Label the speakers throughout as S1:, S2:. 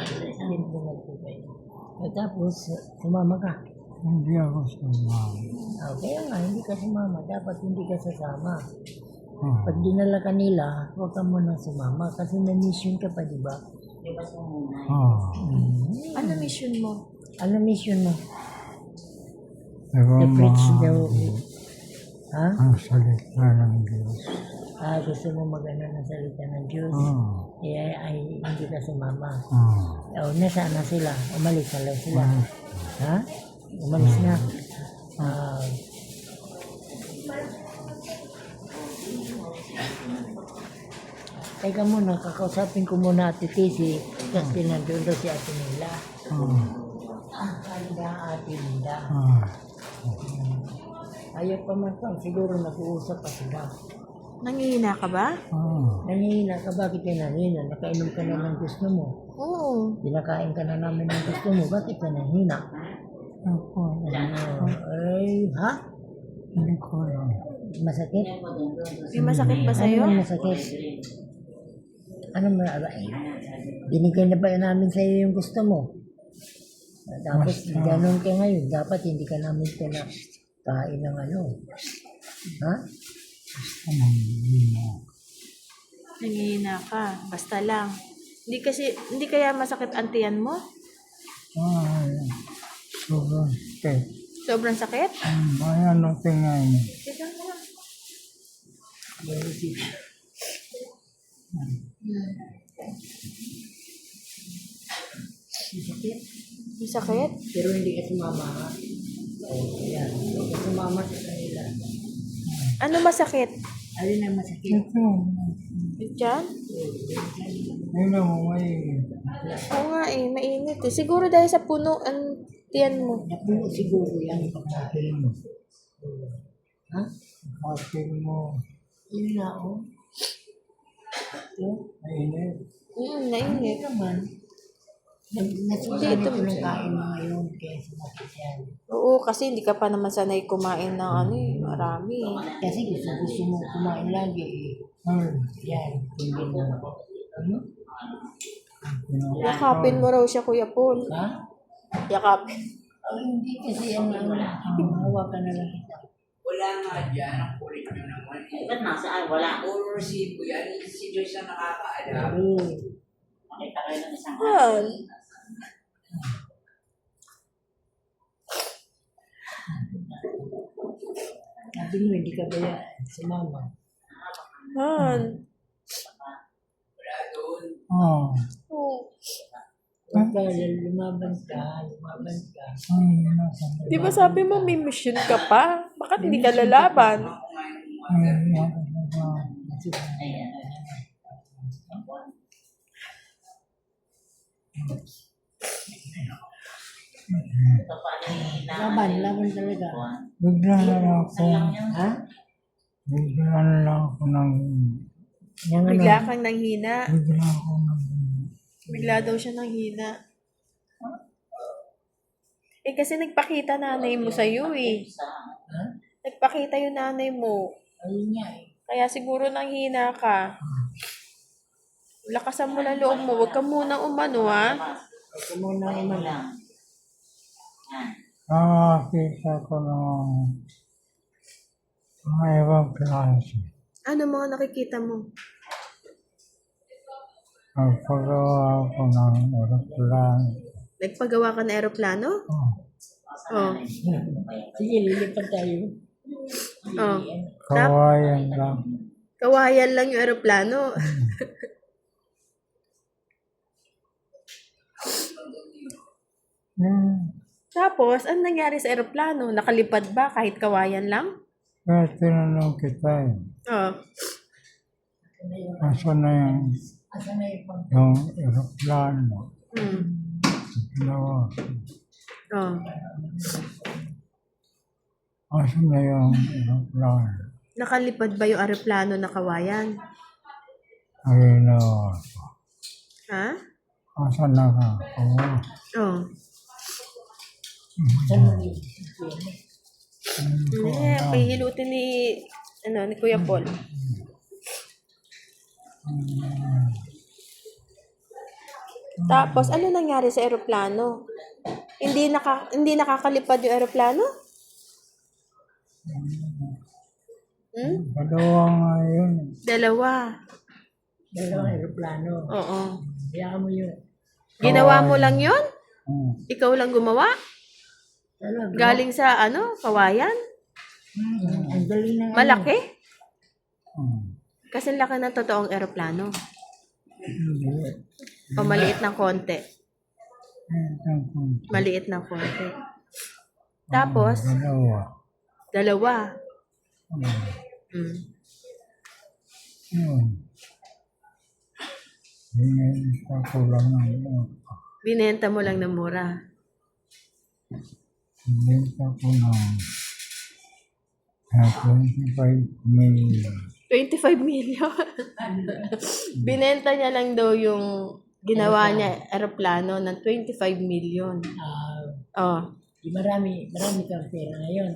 S1: Tinulungan ko kayo. At tapos, sumama ka.
S2: Hindi ako sumama.
S1: Kaya nga, hindi ka sumama. Dapat hindi ka sasama.
S2: Ah,
S1: Pag dinala ka nila, huwag ka muna sumama. Kasi na-mission ka pa, di ba?
S3: Ano mission mo?
S1: Ano mission mo?
S2: Pero
S1: I-preach daw. Ha?
S2: ang salita ng Diyos.
S1: Gusto mo mag-ano ng salita ng Diyos? Ay, hindi ka sumama. Nasaan na sila? Umalis na lang sila. Ha? Umalis na. Teka muna, kakausapin ko muna Ate Tisi kasi nandun daw si Ate Nila. Ate Linda. Ayaw pa man pa, siguro nag-uusap pa sila.
S3: Nangihina ka ba?
S1: Nanghihina ka, bakit ka nanghihina? Nakainom ka na ng gusto mo.
S3: Oo.
S1: Pinakain ka na namin ng gusto mo, bakit ka nanghihina? Ay, ha?
S2: Hindi ko alam.
S1: Masakit?
S3: May masakit ba sa'yo?
S1: Ano masakit? Ano ay, binigay na ba namin sa iyo yung gusto mo? Tapos ganun ka ngayon, dapat hindi ka namin pinakain ng ano. Ha?
S3: Nangihina ka. Basta lang. Hindi kaya masakit ang tiyan mo?
S2: Sobrang sakit.
S3: Sobrang sakit?
S2: Ayan ang tingin.
S3: Teka lang.
S1: Masakit?
S3: May sakit?
S1: Pero hindi ka sumama ha? Yan. Hindi ka sumama sa kanila.
S3: Ano masakit?
S1: Alin ang masakit?
S2: Ito.
S3: Yung tiyan?
S2: Hindi mo may...
S3: Oo nga mainit eh. Siguro dahil sa puno ang tiyan mo.
S1: Napuno siguro yan.
S2: Pagkain mo.
S1: Ha?
S2: Pagkain mo.
S1: Yun na oh.
S2: Mainit.
S3: Nainit.
S1: Naman. Nasusunod ko ng kain mo ngayon kaya sumakit yan.
S3: Oo, kasi hindi ka pa naman sanay kumain ng marami.
S1: Kasi gusto mo kumain lagi eh. Yan. Hindi mo.
S3: Yakapin mo raw siya, Kuya Paul.
S1: Ha?
S3: Yakapin.
S1: Hindi kasi ang hawakan na lang kita.
S4: Wala nga dyan, ang kulit nyo naman.
S5: Ba't nasaan? Wala.
S4: Puro resibo yan, si Joyce ang nakakaalam.
S5: Makita kayo ng isang
S3: Yan.
S1: Sabi mo, hindi ka ba sumama?
S3: Han.
S4: Wala doon.
S3: Oh.
S1: Huwag ka, lumaban ka.
S3: Di ba sabi mo may mission ka pa? Bakit hindi ka lalaban?
S1: Laban talaga.
S2: Bigla na lang ako.
S1: Ha?
S2: Bigla na lang ako ng...
S1: Yan
S3: Bigla kang nanghina.
S2: Bigla ako ng...
S3: Bigla daw siya nanghina. Kasi nagpakita nanay mo sa'yo eh.
S1: Ha?
S3: Nagpakita yung nanay mo.
S1: Ayun nga eh.
S3: Kaya siguro nanghina ka. Lakasan mo na loob mo. Huwag ka munang umano ha.
S1: Huwag ka muna umala.
S2: Nakakita ko ng mga ibang klase.
S3: Ano mga nakikita mo?
S2: Nagpagawa ko ng aeroplano.
S3: Nagpagawa ka ng aeroplano? Oh.
S1: Sige, lilipad tayo.
S3: Oh.
S2: Kawayan lang.
S3: Kawayan lang yung aeroplano. Tapos, ano nangyari sa aeroplano? Nakalipad ba kahit kawayan lang?
S2: Kaya tinanong kita eh.
S3: Oh.
S2: Asan na yung aeroplano? Ginawa ko.
S3: Oh.
S2: Asan na yung aeroplano?
S3: Nakalipad ba yung aeroplano na kawayan?
S2: Ang ginawa ko.
S3: Ha?
S2: Asan na ka?
S3: Oh. Pahihilutin ni Kuya Paul. Tapos, ano nangyari sa eroplano? Hindi nakakalipad yung eroplano?
S2: Dalawa nga yun.
S3: Dalawa.
S1: Dalawang aeroplano.
S3: Oo.
S1: Kaya mo yun.
S3: Ginawa mo lang yun? Ikaw lang gumawa?
S1: Talaga.
S3: Galing sa kawayan?
S1: Ang galing na.
S3: Malaki?
S2: Hmm.
S3: Kasi laki ng totoong eroplano.
S2: Hindi.
S3: O maliit ng konti.
S2: Hmm.
S3: Maliit ng konti. Tapos,
S2: Dalawa.
S3: dalawa.
S2: Hmm.
S3: Mm.
S2: Yun. Binenta ko lang ng
S3: Binenta mo lang ng mura.
S2: binenta ko ng 25 million.
S3: 25 million. Binenta niya lang daw yung ginawa niya eroplano ng 25 million. Oh.
S1: Di marami kang pera ngayon.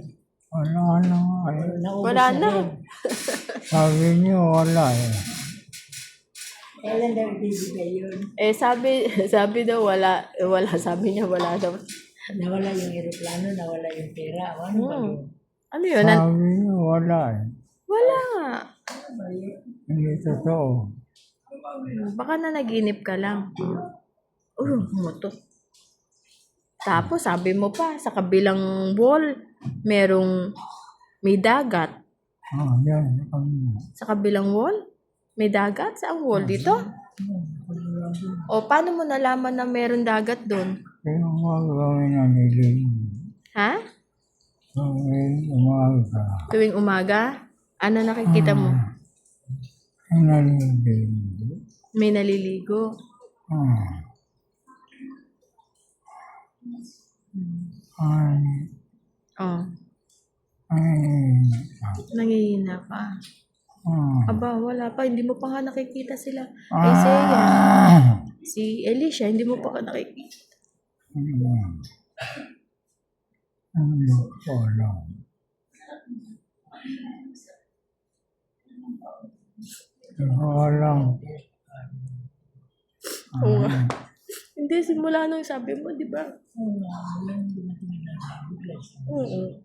S2: Wala na nga eh.
S1: Naubos
S3: Wala na.
S1: din.
S2: Sabi niyo wala eh.
S1: Kailan daw ibibigay yun?
S3: Sabi daw wala, sabi niya wala daw.
S1: Nawala yung aeroplano, nawala yung pera. Ano ba yun?
S3: Ano yun?
S2: Sabi niyo wala eh.
S3: Wala.
S2: Hindi totoo.
S3: Baka na naginip ka lang. Moto. Tapos sabi mo pa, sa kabilang wall, may dagat.
S2: Yan.
S3: Sa kabilang wall, may dagat? Saan wall? Dito? O paano mo nalaman na meron dagat doon?
S2: Kaya gagawin na nilin.
S3: Ha?
S2: Gawin umaga.
S3: Tuwing umaga? Ano nakikita mo?
S2: Nalilin.
S3: May naliligo.
S2: Ay.
S3: Oh,
S2: Ay.
S3: nangihina pa. Aba, wala pa. Hindi mo pa nga nakikita sila. Ay, si Alicia, hindi mo pa ka nakikita.
S2: Hindi ko alam. Walang.
S3: Oo nga. Hindi, simula nung sabi mo, di ba? Oo.